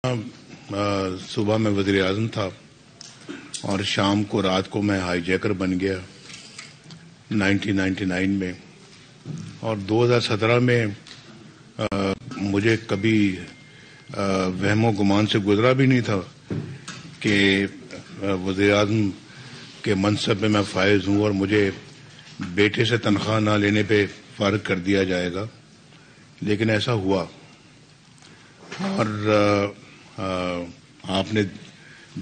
صبح میں وزیر اعظم تھا اور شام کو رات کو میں ہائی جیکر بن گیا 1999 میں، اور 2017 میں مجھے کبھی وہم و گمان سے گزرا بھی نہیں تھا کہ وزیر اعظم کے منصب میں میں فائز ہوں اور مجھے بیٹے سے تنخواہ نہ لینے پہ فارغ کر دیا جائے گا، لیکن ایسا ہوا۔ اور آپ نے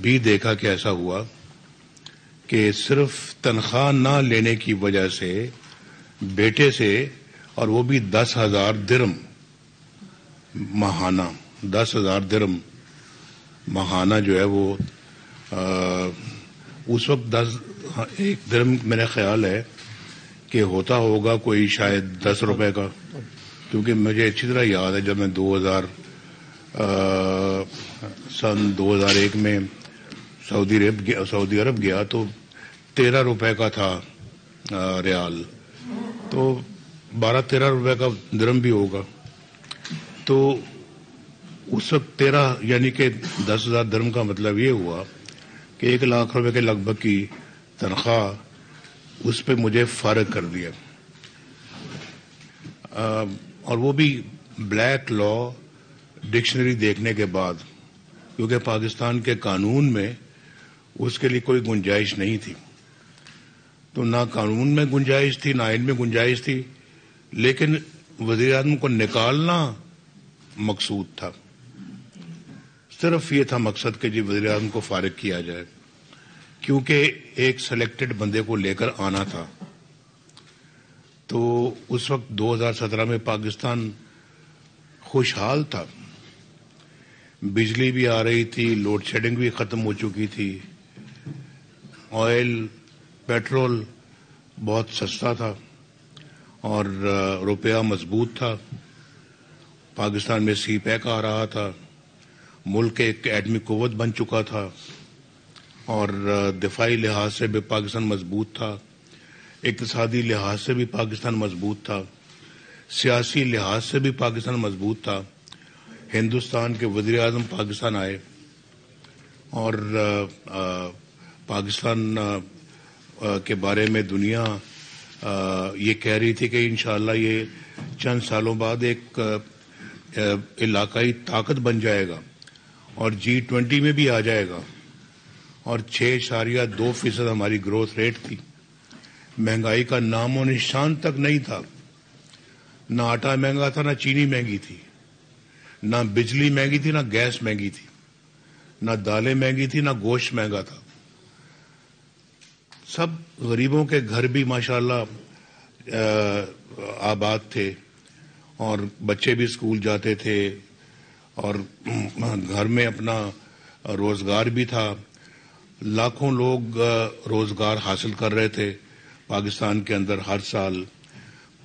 بھی دیکھا کہ ایسا ہوا کہ صرف تنخواہ نہ لینے کی وجہ سے بیٹے سے، اور وہ بھی 10,000 درم ماہانہ، 10,000 درم ماہانہ جو ہے وہ اس وقت ایک درم میرا خیال ہے کہ ہوتا ہوگا کوئی شاید 10 روپے کا، کیونکہ مجھے اچھی طرح یاد ہے جب میں سن 2001 میں سعودی عرب گیا تو 13 روپے کا تھا ریال، تو 12-13 روپے کا درم بھی ہوگا۔ تو اس وقت 13 یعنی کہ 10,000 درم کا مطلب یہ ہوا کہ 1 لاکھ روپے کے لگ بھگ کی تنخواہ، اس پہ مجھے فارغ کر دیا، اور وہ بھی بلیک لا ڈکشنری دیکھنے کے بعد، کیونکہ پاکستان کے قانون میں اس کے لیے کوئی گنجائش نہیں تھی، تو نہ قانون میں گنجائش تھی نہ آئین میں گنجائش تھی، لیکن وزیر اعظم کو نکالنا مقصود تھا، صرف یہ تھا مقصد کہ جی وزیر اعظم کو فارغ کیا جائے، کیونکہ ایک سلیکٹڈ بندے کو لے کر آنا تھا۔ تو اس وقت 2017 میں پاکستان خوشحال تھا، بجلی بھی آ رہی تھی، لوڈ شیڈنگ بھی ختم ہو چکی تھی، آئل پیٹرول بہت سستا تھا، اور روپیہ مضبوط تھا، پاکستان میں سی پیک آ رہا تھا، ملک ایک ایٹمی قوت بن چکا تھا، اور دفاعی لحاظ سے بھی پاکستان مضبوط تھا، اقتصادی لحاظ سے بھی پاکستان مضبوط تھا، سیاسی لحاظ سے بھی پاکستان مضبوط تھا۔ ہندوستان کے وزیر اعظم پاکستان آئے اور پاکستان کے بارے میں دنیا یہ کہہ رہی تھی کہ انشاءاللہ یہ چند سالوں بعد ایک علاقائی طاقت بن جائے گا اور G20 میں بھی آ جائے گا، اور 6.2% ہماری گروتھ ریٹ تھی، مہنگائی کا نام و نشان تک نہیں تھا، نہ آٹا مہنگا تھا، نہ چینی مہنگی تھی، نہ بجلی مہنگی تھی، نہ گیس مہنگی تھی، نہ دالیں مہنگی تھی، نہ گوشت مہنگا تھا، سب غریبوں کے گھر بھی ماشاءاللہ آباد تھے، اور بچے بھی اسکول جاتے تھے، اور گھر میں اپنا روزگار بھی تھا، لاکھوں لوگ روزگار حاصل کر رہے تھے پاکستان کے اندر، ہر سال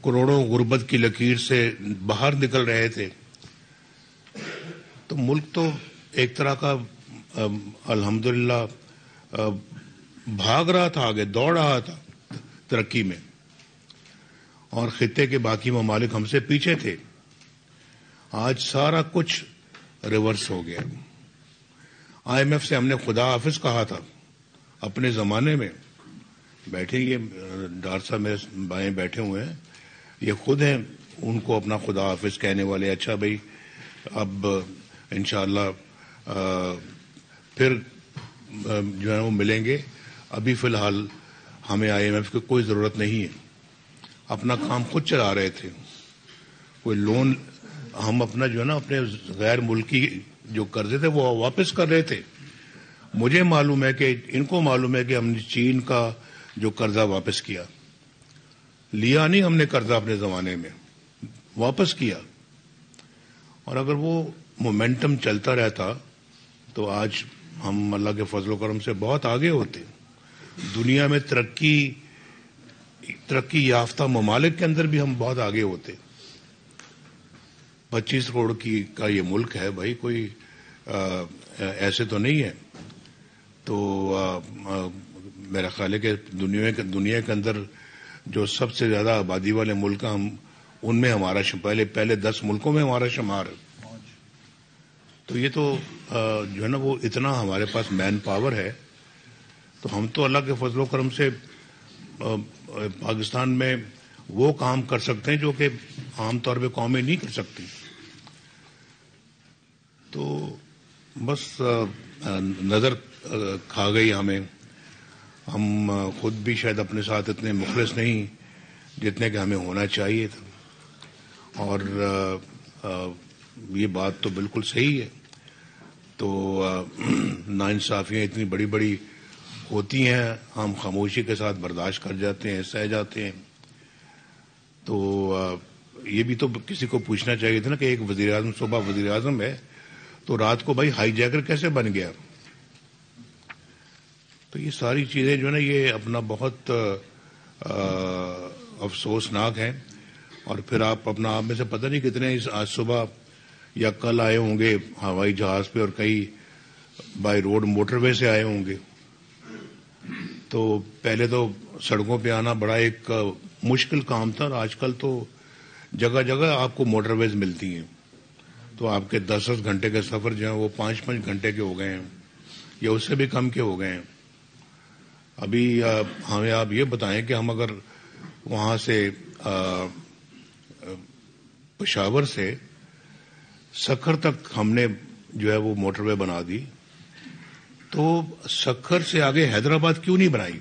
کروڑوں غربت کی لکیر سے باہر نکل رہے تھے۔ تو ملک تو ایک طرح کا الحمدللہ بھاگ رہا تھا، آگے دوڑ رہا تھا ترقی میں، اور خطے کے باقی ممالک ہم سے پیچھے تھے۔ آج سارا کچھ ریورس ہو گیا۔ IMF سے ہم نے خدا حافظ کہا تھا اپنے زمانے میں، بیٹھے یہ ڈاکٹر صاحب میرے بائیں بیٹھے ہوئے ہیں، یہ خود ہیں ان کو اپنا خدا حافظ کہنے والے۔ اچھا بھائی، اب انشاءاللہ پھر جو ہے وہ ملیں گے، ابھی فی الحال ہمیں IMF کی کوئی ضرورت نہیں ہے، اپنا کام خود چلا رہے تھے، کوئی لون ہم اپنا جو ہے نا اپنے غیر ملکی جو قرضے تھے وہ واپس کر رہے تھے۔ مجھے معلوم ہے کہ ان کو معلوم ہے کہ ہم نے چین کا جو قرضہ واپس کیا، لیا نہیں ہم نے قرضہ اپنے زمانے میں، واپس کیا، اور اگر وہ مومنٹم چلتا رہتا تو آج ہم اللہ کے فضل و کرم سے بہت آگے ہوتے، دنیا میں ترقی یافتہ ممالک کے اندر بھی ہم بہت آگے ہوتے۔ 25 کروڑ کا یہ ملک ہے بھائی، کوئی ایسے تو نہیں ہے۔ تو میرا خیال ہے کہ دنیا کے اندر جو سب سے زیادہ آبادی والے ملک ہیں، ان میں ہمارا پہلے 10 ملکوں میں ہمارا شمار ہے۔ تو یہ تو جو ہے نا وہ اتنا ہمارے پاس مین پاور ہے، تو ہم تو اللہ کے فضل و کرم سے پاکستان میں وہ کام کر سکتے ہیں جو کہ عام طور پہ قومیں نہیں کر سکتی. تو بس نظر کھا گئی ہمیں. ہم خود بھی شاید اپنے ساتھ اتنے مخلص نہیں جتنے کہ ہمیں ہونا چاہیے تھا. اور یہ بات تو بالکل صحیح ہے. تو ناانصافیاں اتنی بڑی بڑی ہوتی ہیں، ہم خاموشی کے ساتھ برداشت کر جاتے ہیں، سہ جاتے ہیں. تو یہ بھی تو کسی کو پوچھنا چاہیے تھا نا کہ ایک وزیر اعظم صوبہ وزیر اعظم ہے تو رات کو بھائی ہائی جیکر کیسے بن گیا؟ تو یہ ساری چیزیں جو ہے نا یہ اپنا بہت افسوسناک ہیں. اور پھر آپ اپنا آپ میں سے پتہ نہیں کتنے آج صبح یا کل آئے ہوں گے ہوائی جہاز پہ، اور کئی بائی روڈ موٹر وے سے آئے ہوں گے. تو پہلے تو سڑکوں پہ آنا بڑا ایک مشکل کام تھا، اور آج کل تو جگہ جگہ آپ کو موٹر ویز ملتی ہیں. تو آپ کے 10 گھنٹے کے سفر جو ہیں وہ 5 گھنٹے کے ہو گئے ہیں، یا اس سے بھی کم کے ہو گئے ہیں. ابھی ہمیں آپ یہ بتائیں کہ ہم اگر وہاں سے پشاور سے سکھر تک ہم نے جو ہے وہ موٹر وے بنا دی، تو سکھر سے آگے حیدرآباد کیوں نہیں بنائی؟